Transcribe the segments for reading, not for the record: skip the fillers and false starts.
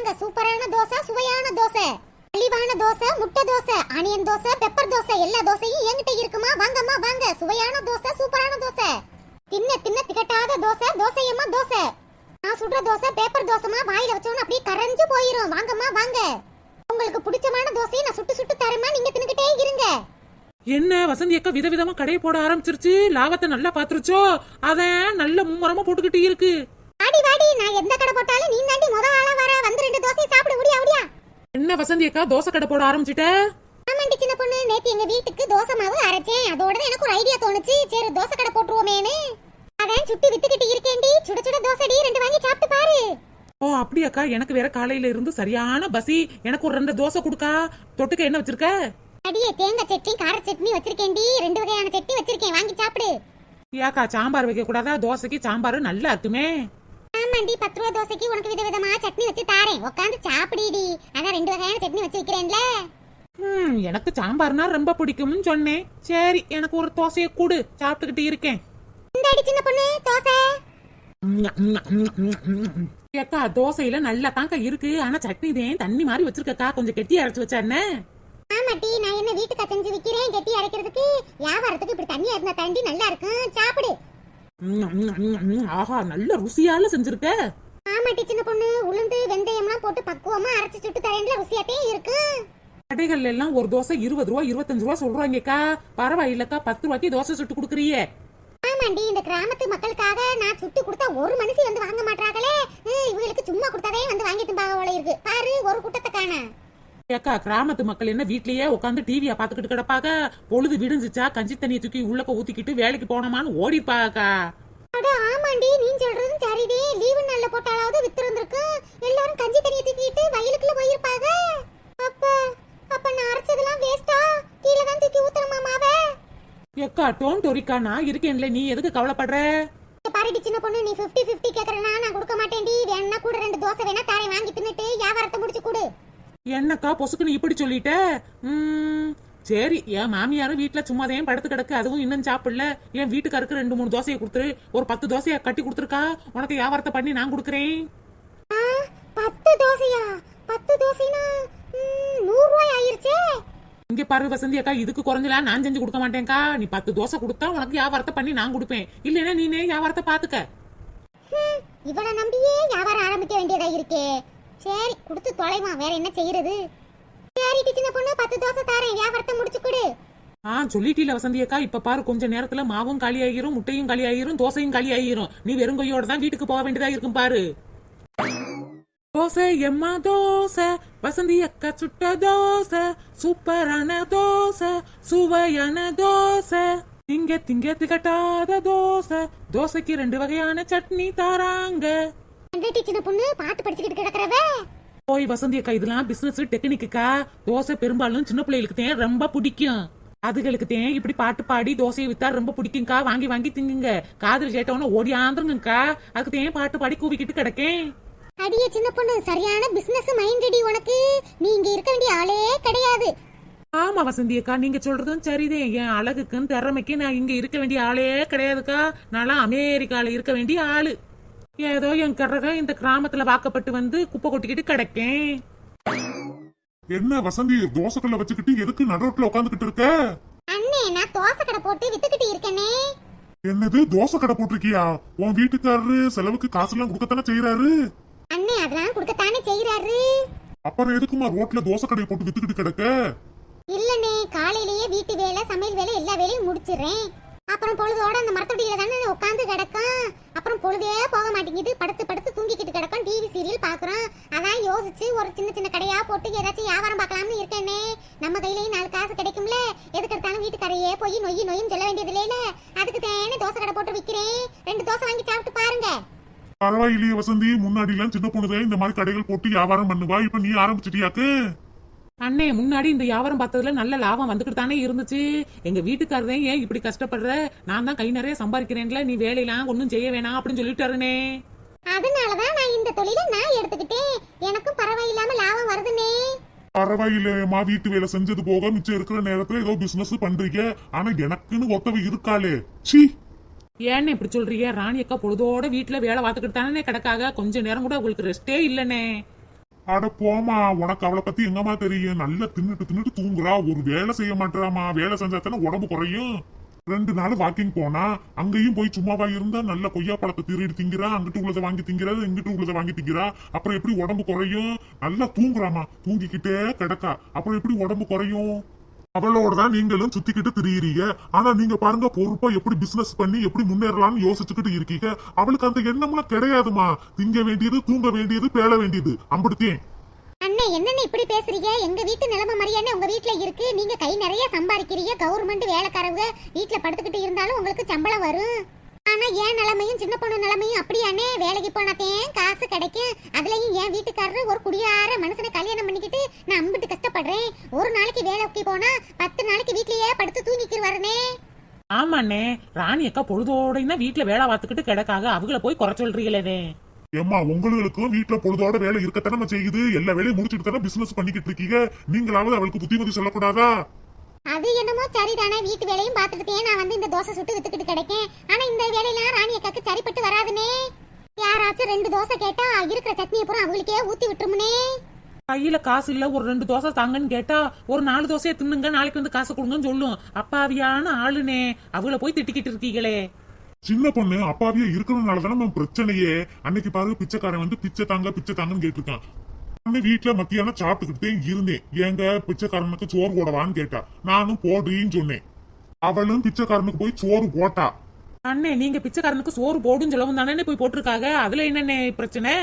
வாங்க. சூப்பரான தோசை, சுவையான தோசை, மலிவான தோசை, முட்டை தோசை, ஆனியன் தோசை, பெப்பர் தோசை, எல்லா தோசையும் என்கிட்ட இருக்குமா. வாங்கம்மா வாங்க. சுவையான தோசை, சூப்பரான தோசை, தின்ன தின்ன திகட்டாத தோசை, தோசையம்மா தோசை. நான் சுடுற தோசை பேப்பர் தோசைமா, வாயில வச்சோன்னு அப்படியே கரைஞ்சு போயிரும். வாங்கம்மா வாங்க. உங்களுக்கு பிடிச்சமான தோசையை நான் சுட்டு சுட்டு தரேம்மா, நீங்க தின்னுக்கிட்டே இருங்க. என்ன வசந்தி அக்கா விதவிதமா கடையை போட ஆரம்பிச்சிருச்சு. லாபத்தை நல்லா பாத்துருச்சோ, அதான் நல்ல மும்முரமா போட்டுக்கிட்டு இருக்கு. வாடி வாடி, நான் எந்த கடை போட்டாலும் நீ தாண்டி முத ஆளா வர. வந்து 2 தோசை சாப்பிட முடியா முடியா. என்ன வசந்தி அக்கா தோசை கடை போட ஆரம்பிச்சிட்ட? ஆமாண்டி சின்ன பொண்ணு, நேத்து எங்க வீட்டுக்கு தோசை மாவு அரைச்சேன். அதோட எனக்கு ஒரு ஐடியா தோணுச்சு, சரி தோசை கடை போட்டுருவோமேனு அதான் சுட்டி வித்துக்கிட்டு இருக்கேன்டி. சுட சுட தோசைடி, 2 வாங்கி சாப்பிட்டு பாரு. ஓ அப்படியாக்கா, எனக்கு வேற காலையில இருந்து சரியான பசி. எனக்கு ஒரு 2 தோசை கொடுக்கா. தொட்டுக்க என்ன வச்சிருக்க? அடியே தேங்காய் சட்னி, கார சட்னி வச்சிருக்கேன்டி. 2 வகையான சட்னி வச்சிருக்கேன், வாங்கி சாப்பிடு. ஏக்கா சாம்பார் வைக்க கூடாதா? தோசைக்கு சாம்பார் நல்லா இருக்குமே. ஆமாண்டி, 10 ரூபா தோசைக்கு உனக்கு விதவிதமா சட்னி வச்சு தாரேன், உட்காந்து சாப்பிடிடி. அதான் 2 வகையான சட்னி வச்சு வைக்கிறேன்ல. எனக்கு சாம்பார்னா ரொம்ப பிடிக்கும்னு சொன்னேன். சரி எனக்கு ஒரு தோசையை கூடு, சாப்பிட்டுக்கிட்டு இருக்கேன். இந்த அடி சின்ன பொண்ணு தோசை. ஏக்கா தோசையில நல்லா தாங்க இருக்கு, ஆனா சட்னி தான் தண்ணி மாதிரி வச்சிருக்கா. கொஞ்சம் கெட்டியா அரைச்சு வச்சா என்ன? ஆமாட்டி, நான் என்ன வீட்டுக்கு செஞ்சு விக்கிறேன் கெட்டி அரைக்கிறதுக்கு. வியாபாரத்துக்கு இப்படி தண்ணியா இருந்தா தாண்டி நல்லா இருக்கும், சாப்பிடு. ஆஹா நல்ல ருசியால செஞ்சிருக்க. ஆமாட்டி சின்ன பொண்ணு, உளுந்து வெந்தயம்லாம் போட்டு பக்குவமா அரைச்சு சுட்டு தரேன்ல, ருசியாட்டே இருக்கு. கடைகள்ல எல்லாம் ஒரு தோசை 20 ரூபா 25 ரூபா சொல்றாங்கக்கா. பரவாயில்லக்கா, 10 ரூபாய்க்கு தோசை சுட்டு கொடுக்குறியே. ஆமாண்டி, இந்த கிராமத்து மக்களுக்காக நான் சுட்டு கொடுத்தா ஒரு மனுஷி வந்து வாங்க மாட்டாங்களே. இவங்களுக்கு சும்மா கொடுத்தாதே வந்து வாங்கி திம்பாக போல இருக்கு. பாரு ஒரு கூட்டத்தை காண. ஏக்கா கிராமத்து மக்கள் என்ன வீட்லயே உட்காந்து டிவியா பாத்துக்கிட்டு கிடப்பாங்க? பொழுது விடிஞ்சிச்சா கஞ்சி தண்ணியை தூக்கி உள்ளக்க ஊத்திக்கிட்டு வேலைக்கு போனோமான்னு ஓடிப்பாக்கா. அட ஆமாண்டி, நீ சொல்றதும் சரிதே. லீவு நாள்ல போட்டாலாவது வித்து இருந்திருக்கு. எல்லாரும் கஞ்சி தண்ணியை தூக்கிட்டு வயலுக்குள்ள போயிருப்பாங்க. அப்ப அப்ப நான் அரைச்சதெல்லாம் வேஸ்டா? கீழே தான் தூக்கி ஊத்துறமா மாவே. ஏக்கா டோன் டோரிக்கா, நான் இருக்கேன்ல, நீ எதுக்கு கவலைப்படுற? பாருடி சின்ன பொண்ணு, நீ 50-50 கேக்குறனா நான் கொடுக்க மாட்டேன்டி. வேணா கூட 2 தோசை வேணா தாரேன், வாங்கி தின்னுட்டு வியாபாரத்தை முடிச்சு கொடு. என்னக்கா பொசுக்குன்னு இப்படி சொல்லிட்ட? சரி, என் மாமியாரும் வீட்டுல சும்மாதான் படுத்து கிடக்கு, அதுவும் இன்னும் சாப்பிடல. என் வீட்டுக்காருக்கு 2-3 தோசையை கொடுத்துரு. ஒரு 10 தோசையை கட்டி கொடுத்துருக்கா, உனக்கு வியாபாரத்தை பண்ணி நான் கொடுக்குறேன். 10 தோசையா? 10 தோசைனா 100 ரூபாய் ஆயிருச்சே. இங்க பாரு வசந்தி அக்கா, இதுக்கு குறைஞ்சலாம் நான் செஞ்சு கொடுக்க மாட்டேன்க்கா. நீ 10 தோசை கொடுத்தா உனக்கு வியாபாரத்தை பண்ணி நான் கொடுப்பேன். இல்லைன்னா நீனே வியாபாரத்தை பாத்துக்க. இவனை நம்பியே வியாபாரம் ஆரம்பிக்க வேண்டியதா இருக்கே. சரி கொடுத்து தொலைவான், வேற என்ன செய்யறது. சரி சின்ன பொண்ணு, 10 தோசை தாரேன், வியாபாரத்தை முடிச்சு கொடு. சொல்லிட்டீல வசந்தி அக்கா. இப்ப பாரு கொஞ்ச நேரத்துல மாவும் காலி ஆகிரும், முட்டையும் காலி ஆகிரும், தோசையும் காலி ஆகிரும். நீ வெறுங்கையோட தான் வீட்டுக்கு போக வேண்டியதா இருக்கும் பாரு. தோசை எம்மா தோசை, வசந்தி அக்கா சுட்ட தோசை, சூப்பரான தோசை, சுவையான தோசை, திங்க திங்க திகட்டாத தோசை, தோசைக்கு 2 வகையான சட்னி தாராங்க. சின்ன பொண்ணு பாட்டு படிச்சுக்கிட்டு கிடக்குறவ. போய் வசந்தி அக்கா, இதெல்லாம் பிசினஸ் டெக்னிக்கா. தோசை பெரும்பாலும் சின்ன பிள்ளைகளுக்கு தான் ரொம்ப பிடிக்கும். அதுகளுக்கு தான் இப்படி பாட்டு பாடி தோசையை வித்தா ரொம்ப பிடிக்கும்க்கா. வாங்கி வாங்கி திங்குங்க. காதல் கேட்டவன ஓடியாந்துருங்கக்கா. அதுக்கு தான் பாட்டு பாடி கூவிக்கிட்டு கிடக்கேன். அடியே சின்ன பொண்ணு, சரியான பிசினஸ் மைண்டடி உனக்கு. நீ இங்க இருக்க வேண்டிய ஆளே கிடையாது. ஆமா வசந்தி அக்கா, நீங்க சொல்றதும் சரிதான். என் அழகுக்கும் திறமைக்கு நான் இங்க இருக்க வேண்டிய ஆளே கிடையாதுக்கா. நான் அமெரிக்கால இருக்க வேண்டிய ஆளு. ஏதோ என் கரகம் இந்த கிராமத்துல வாக்கப்பட்டு வந்து குப்பை கொட்டிக்கிட்டு கிடக்கேன். என்ன வசந்தி, தோசைக்கல்ல வச்சுக்கிட்டு எதுக்கு நடுரோட்ல உட்காந்துக்கிட்டு இருக்க? அண்ணே, நான் தோசை கடை போட்டு வித்துக்கிட்டு இருக்கேனே. என்னது தோசை கடை போட்டிருக்கியா? உன் வீட்டுக்காரரு செலவுக்கு காசு எல்லாம் கொடுக்கத்தானே செய்யறாரு. அண்ணே, அதெல்லாம் கொடுக்கத்தானே செய்யறாரு. அப்புறம் எதுக்குமா ரோட்ல தோசை கடையை போட்டு வித்துக்கிட்டு கிடக்க? இல்லண்ணே, காலையிலேயே வீட்டு வேலை, சமையல் வேலை எல்லா வேலையும் முடிச்சிடுறேன். அப்புறம் பொழுதோட அந்த மரத்தொடியில தானே உட்காந்து கிடக்கும். அப்புறம் பொழுதே போக மாட்டேங்குது, படுத்து படுத்து தூங்கிக்கிட்டு கிடக்கும். டிவி சீரியல் பாக்குறோம். அதான் யோசிச்சு ஒரு சின்ன சின்ன கடையா போட்டு ஏதாச்சும் வியாபாரம் பார்க்கலாம்னு இருக்கேனே. நம்ம கையிலயும் 4 காசு கிடைக்கும்ல. எதுக்கு எடுத்தாலும் வீட்டுக்காரையே போய் நொய்யும் சொல்ல வேண்டியது இல்லையில. அதுக்கு தேனே தோசை கடை போட்டு விக்கிறேன். 2 தோசை வாங்கி சாப்பிட்டு பாருங்க. பரவாயில்லையே வசந்தி, முன்னாடி எல்லாம் சின்ன பொண்ணுதான் இந்த மாதிரி கடைகள் போட்டு வியாபாரம் பண்ணுவா. இப்ப நீ ஆரம்பிச்சிட்டியாக்கு? அண்ணே, முன்னாடி இந்த வியாபாரம் பார்த்ததுல நல்ல லாபம் வந்துகிட்டு தானே இருந்துச்சு. எங்க வீட்டுக்காரதான் ஏன் இப்படி கஷ்டப்படுற, நான் தான் கை நிறைய சம்பாதிக்கிறேன்ல, நீ வேலையெல்லாம் ஒன்னும் செய்ய வேணாம் அப்படின்னு சொல்லிட்டாருனே. அதனாலதான் நான் இந்த தொழிலை நான் எடுத்துக்கிட்டேன். எனக்கும் பரவாயில்லாம லாபம் வருதுனே. பரவாயில்லையம்மா, வீட்டு வேலை செஞ்சது போக மிச்சம் இருக்கிற நேரத்துல ஏதோ பிசினஸ் பண்றீங்க. ஆனா எனக்குன்னு ஒருத்தவ இருக்காளே. சி, ஏன்னு இப்படி சொல்றீங்க? ராணி அக்கா பொழுதோட வீட்டுல வேலை பார்த்துக்கிட்டு தானே கிடக்காக. கொஞ்ச நேரம் கூட உங்களுக்கு ரெஸ்டே இல்லனே. அட போமா, உனக்கு அவளை பத்தி எங்கம்மா தெரியும்? நல்லா தின்னுட்டு தின்னுட்டு தூங்குறா, ஒரு வேலை செய்ய மாட்டாமா. வேலை செஞ்சா தானே உடம்பு குறையும். 2 நாள் வாக்கிங் போனா, அங்கேயும் போய் சும்மாவா இருந்தா நல்ல கொய்யா பழத்தை திருடி திங்கிறா, அங்கிட்டு உள்ளதை வாங்கி திங்கிறா, இங்கிட்டு உள்ளதை வாங்கி திங்கிறா. அப்புறம் எப்படி உடம்பு குறையும்? நல்லா தூங்குறாமா, தூங்கிக்கிட்டே கிடக்கா, அப்புறம் எப்படி உடம்பு குறையும்? அவளோட தான் நீங்களும் சுத்திக்கிட்டு திரியிறீங்க. ஆனா நீங்க பாருங்க, பொறுப்பா எப்படி பிசினஸ் பண்ணி எப்படி முன்னேறலாம்னு யோசிச்சுக்கிட்டு இருக்கீங்க. அவளுக்கு அந்த எண்ணம்லாம் கிடையாதுமா. திங்க வேண்டியது, தூங்க வேண்டியது, பேள வேண்டியது, அம்படுத்தேன். அண்ணே என்னன்னு இப்படி பேசுறீங்க? எங்க வீட்டு நிலைமை மாதிரியானே உங்க வீட்ல இருக்கு. நீங்க கை நிறைய சம்பாதிக்கிறீங்க, கவர்மெண்ட் வேலைக்காரங்க. வீட்ல படுத்துக்கிட்டு இருந்தாலும் உங்களுக்கு சம்பளம் வரும். ஆனா என் நிலைமையும் சின்ன பொண்ணு நிலைமையும் அப்படியானே? வேலைக்கு போனாத்தேன் காசு கிடைக்கும். அதுலயும் என் வீட்டுக்காரரு ஒரு குடியார மனுஷனை கல்யாணம் பண்ணிக்கிட்டு நான் அம்பிட்டு கஷ்டப்படுறேன். ஒரு நாளைக்கு வேலைக்கு போனா 10 நாளைக்கு வீட்லயே படுத்து தூங்கிக்கிருவாருனே. ஆமாண்ணே, ராணி அக்கா பொழுதோடையும் தான் வீட்டுல வேலை பார்த்துக்கிட்டு கிடக்காக. அவங்கள போய் குறை சொல்றீங்களே. ஏம்மா, உங்களுக்கும் வீட்டுல பொழுதோட வேலை இருக்கத்தானே செய்யுது. எல்லா வேலையும் முடிச்சுட்டு தானே பிசினஸ் பண்ணிக்கிட்டு இருக்கீங்க. நீங்களாவது அவளுக்கு புத்திமதி சொல்லக்கூடாதா? அது என்னமோ சரிதானே, வீட்டு வேலையும் பார்த்துக்கிட்டே நான் வந்து இந்த தோசை சுட்டு வித்துக்கிட்டு கிடைக்கேன். ஆனா இந்த வேலையெல்லாம் ராணி அக்காக்கு சரிப்பட்டு வராதுனே. யாராச்சும் 2 தோசை கேட்டா இருக்கிற சட்னியை பூரா அவங்களுக்கே ஊத்தி விட்டுருமுனே. கையில காசு இல்ல, ஒரு 2 தோசை தாங்கன்னு கேட்டா ஒரு 4 தோசையை தின்னுங்க, நாளைக்கு வந்து காசு கொடுங்கன்னு சொல்லும். அப்பாவியான ஆளுனே, அவங்கள போய் திட்டிக்கிட்டு இருக்கீங்களே. சின்ன பொண்ணு அப்பாவியா இருக்கிறதுனாலதானே நம்ம பிரச்சனையே. அன்னைக்கு பாரு, பிச்சைக்காரன் வந்து பிச்சை தாங்கன்னு கேட்டிருக்கான். வீட்டுல மத்தியானம் சாப்பிட்டுக்கிட்டே இருந்தேன். ஏங்க பிச்சைக்காரனுக்கு சோறு போடவான்னு கேட்டா, நானும் போடுறீன்னு சொன்னேன். அவளும் பிச்சைக்காரனுக்கு போய் சோறு போட்டா. அண்ணே, நீங்க பிச்சைக்காரனுக்கு சோறு போடுன்னு சொல்லவும் தானே போய் போட்டிருக்காங்க. அதுல என்னென்ன பிரச்சனை?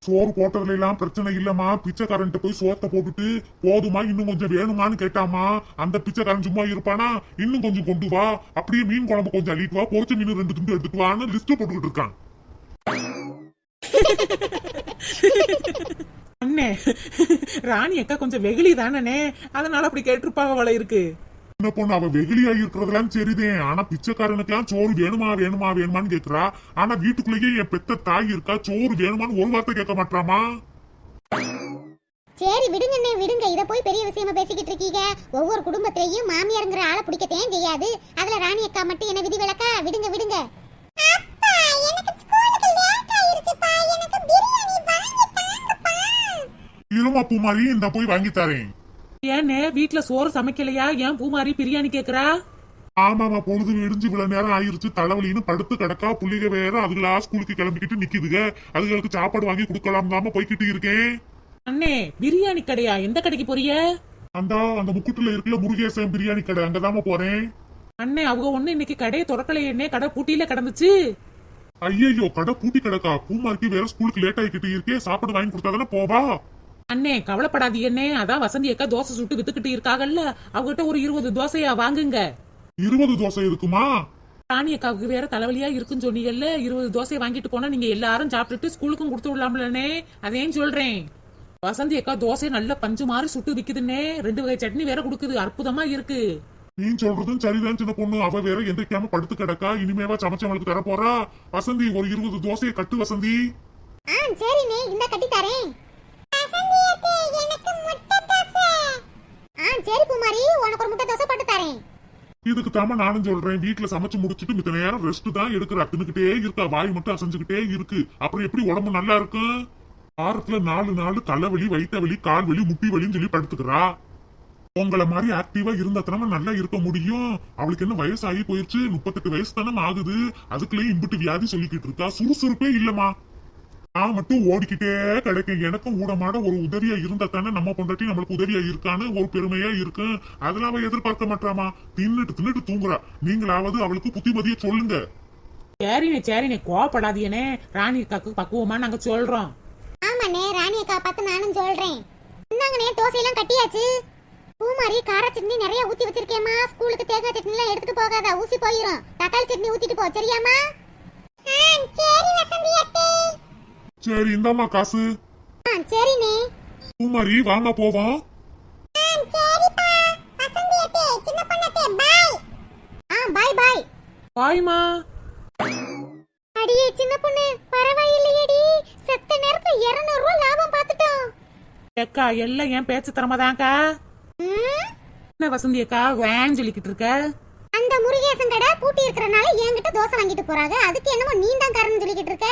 சோறு போட்டதுல எல்லாம் பிரச்சனை இல்லம்மா. பிச்சைக்காரன் போய் சோத்த போட்டுட்டு போதுமா, இன்னும் கொஞ்சம் வேணுமான்னு கேட்டாமா. அந்த பிச்சைக்காரன் சும்மா இருப்பானா? இன்னும் கொஞ்சம் கொண்டு வா, அப்படியே மீன் குழம்பு கொஞ்சம் அள்ளிட்டு வா, பொரிச்ச மீன் 2 துண்டு எடுத்துட்டு வான்னு லிஸ்ட் போட்டுக்கிட்டு இருக்கான். அண்ணே, ராணி அக்கா கொஞ்சம் வெகுளி தானே, அதனால அப்படி கேட்டிருப்பாங்க போல இருக்கு. சின்ன பொண்ணு அவ வெகுளியா இருக்கிறதெல்லாம் சரிதேன். ஆனா பிச்சைக்காரனுக்கெல்லாம் சோறு வேணுமான்னு கேக்குறா. ஆனா வீட்டுக்குள்ளேயே என் பெத்த தாய் இருக்கா, சோறு வேணுமான்னு ஒரு வார்த்தை கேட்க மாட்டாமா. சரி விடுங்கண்ணே விடுங்க, இத போய் பெரிய விஷயமா பேசிக்கிட்டு இருக்கீங்க. ஒவ்வொரு குடும்பத்திலையும் மாமியாருங்கிற ஆளை பிடிக்கத்தேன் செய்யாது. அதுல ராணி அக்கா மட்டும் என்ன விதி விலக்கா? விடுங்க விடுங்க. இருமா பூமாரி, இந்த போய் வாங்கி தரேன். ஏன்னே, வீட்டுல சோறு சமைக்கலையா? ஏன் பூமாரி பிரியாணி கேக்குறா? ஆமாமா, பொழுது விடிஞ்சு இவ்வளவு நேரம் ஆயிருச்சு, தலைவலின்னு படுத்து கிடக்கா. புள்ளிக வேற அதுகளா ஸ்கூலுக்கு கிளம்பிக்கிட்டு நிக்குதுங்க. அதுகளுக்கு சாப்பாடு வாங்கி கொடுக்கலாம் தாம போய்கிட்டு இருக்கேன். அண்ணே, பிரியாணி கடையா? எந்த கடைக்கு போறிய? அந்த முக்குட்டுல இருக்குல்ல முருகேசன் பிரியாணி கடை, அங்கதாம போறேன். அண்ணே, அவங்க ஒண்ணு இன்னைக்கு கடையை திறக்கலையே, கடை பூட்டியில கிடந்துச்சு. ஐயோ, கடை பூட்டி கிடக்கா. பூமாரிக்கு வேற ஸ்கூலுக்கு லேட் ஆகிக்கிட்டு இருக்கே, சாப்பாடு வாங்கி கொடுத்தாதானே போவா. அண்ணே, கவலைப்படாதீங்கண்ணே, அதான் வசந்தி அக்கா தோசை சுட்டு வித்துக்கிட்டு இருக்காங்கல்ல, அவகிட்ட ஒரு 20 தோசையா வாங்குங்க. 20 தோசை இருக்குமா? ராணி அக்காவுக்கு வேற தலைவலியா இருக்குன்னு சொன்னீங்கல்ல, 20 தோசையை வாங்கிட்டு போனா நீங்க எல்லாரும் சாப்பிட்டுட்டு ஸ்கூலுக்கும் கொடுத்து விடலாம்லண்ணே, அதையும் சொல்றேன். வசந்தி அக்கா தோசை நல்ல பஞ்சு மாதிரி சுட்டு விக்குதுன்னே, 2 வகை சட்னி வேற கொடுக்குது, அற்புதமா இருக்கு. நீ சொல்றதும் சரிதான் சின்ன பொண்ணு. அவ வேற எந்திரிக்காம படுத்து கிடக்கா. இனிமேவா சமைச்சவளுக்கு தர போறா? வசந்தி, ஒரு 20 தோசையை கட்டு வசந்தி. சரிண்ணே, இந்த கட்டி தரேன். சரி பூமாரி, உனக்கு ஒரு முட்டை தோசை போட்டு தரேன். இதுக்கு தாம நானும் சொல்றேன், வீட்டுல சமைச்சு முடிச்சுட்டு மித்த நேரம் ரெஸ்ட் தான் எடுக்கிற. தின்னுக்கிட்டே இருக்கா, வாய் மட்டும் அசைஞ்சுக்கிட்டே இருக்கு. அப்புறம் எப்படி உடம்பு நல்லா இருக்கும்? வாரத்துல 4 நாள் தலைவலி, வயிற்று வலி, கால் வலி, முட்டி வலின்னு சொல்லி படுத்துக்கிறா. உங்களை மாதிரி ஆக்டிவா இருந்தா தானே நல்லா இருக்க முடியும். அவளுக்கு என்ன வயசு ஆகி போயிருச்சு, 38 வயசு தானே ஆகுது. அதுக்குள்ளேயும் இம்பிட்டு வியாதி சொல்லிக்கிட்டு இருக்கா. சுறுசுறுப்பே இல்லம்மா. நான் மட்டும் ஓடிக்கிட்டே கிடைக்கும். எனக்கும் ஊடமாட ஒரு உதவியா இருந்தா தானே நம்ம பொண்டாட்டி நம்மளுக்கு உதவியா இருக்கான்னு ஒரு பெருமையா இருக்கு. அதெல்லாம் அவ எதிர்பார்க்க மாட்டாமா. தின்னுட்டு தூங்குறா. நீங்களாவது அவளுக்கு புத்திமதியை சொல்லுங்க. சரிண்ணே, கோவப்படாதீங்கண்ணே. ராணி அக்காக்கு பக்குவமா நாங்க சொல்றோம். ஆமாண்ணே, ராணி அக்கா பார்த்து நானும் சொல்றேன். இந்தாங்கண்ணே, தோசையெல்லாம் கட்டியாச்சு. பூமாரி, கார சட்னி நிறைய ஊத்தி வச்சிருக்கேம்மா. ஸ்கூலுக்கு தேங்காய் சட்னி எல்லாம் எடுத்துட்டு போகாத, ஊசி போயிரும். தக்காளி சட்னி ஊத்திட்டு போ, சரியாமா? சரி வசந்தி அத்தை. சரி, இந்தாமா காசு. சரிண்ணே. பூமாரி, வாமா போவோம். சரிப்பா வசந்தி அத்தை, சின்ன பொண்ணே பாய். பாய் பாய். பாய்மா. அடியே சின்ன பொண்ணு, பரவாயில்லையேடி. செத்த நேரத்துல 200 ரூபாய் லாபம் பார்த்துட்டோம். அக்கா, எல்லாம் என் பேச்சு திறமைதான்க்கா. என்ன வசந்தி அக்கா வேன்னு சொல்லிக்கிட்டு இருக்க? அந்த முருகேசன் கடை பூட்டி இருக்கறனால என்கிட்ட தோசை வாங்கிட்டு போறாங்க. அதுக்கு என்னமோ நீ தான் காரணம் சொல்லிக்கிட்டு இருக்க.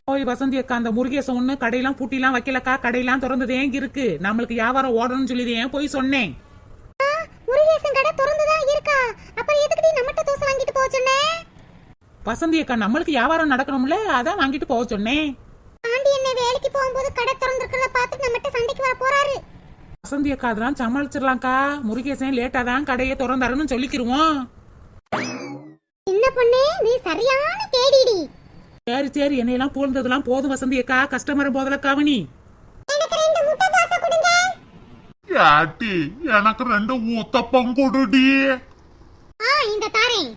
ஓய் வசந்தி அக்கா, அந்த முருகேசன் ஒண்ணு கடையெல்லாம் பூட்டிலாம் வைக்கலக்கா, கடையெல்லாம் திறந்ததே இருக்கு. நம்மளுக்கு வியாபாரம் ஓடணும்னு சொல்லி ஏன் போய் சொன்னேன். முருகேசன் கடை திறந்துதான் இருக்கா? அப்புறம் எதுக்குடி நம்மட்ட தோசை வாங்கிட்டு போக சொன்னே? வசந்தி அக்கா, நம்மளுக்கு வியாபாரம் நடக்கணும்ல, அதான் வாங்கிட்டு போக சொன்னேன். ஆண்டி என்ன வேலைக்கு போகும்போது கடை திறந்திருக்கிறத பார்த்து நம்மட்ட சண்டைக்கு வர போறாரு. வசந்தி அக்கா அதெல்லாம் சமாளிச்சிடலாம்க்கா. முருகேசன் லேட்டா தான் கடையை திறந்தாருன்னு சொல்லிக்கிருவோம். என்ன பொண்ணே, நீ சரியான கேடிடி. சரி சரி, என்னையெல்லாம் புகழ்ந்ததெல்லாம் போதும் வசந்தி அக்கா. கஸ்டமர் போதல கவனி. எனக்கு 2 முட்டை தோசை கொடுங்க. யாட்டி எனக்கு 2 ஊத்தப்பம் கொடுடி. இந்த தாரேன்.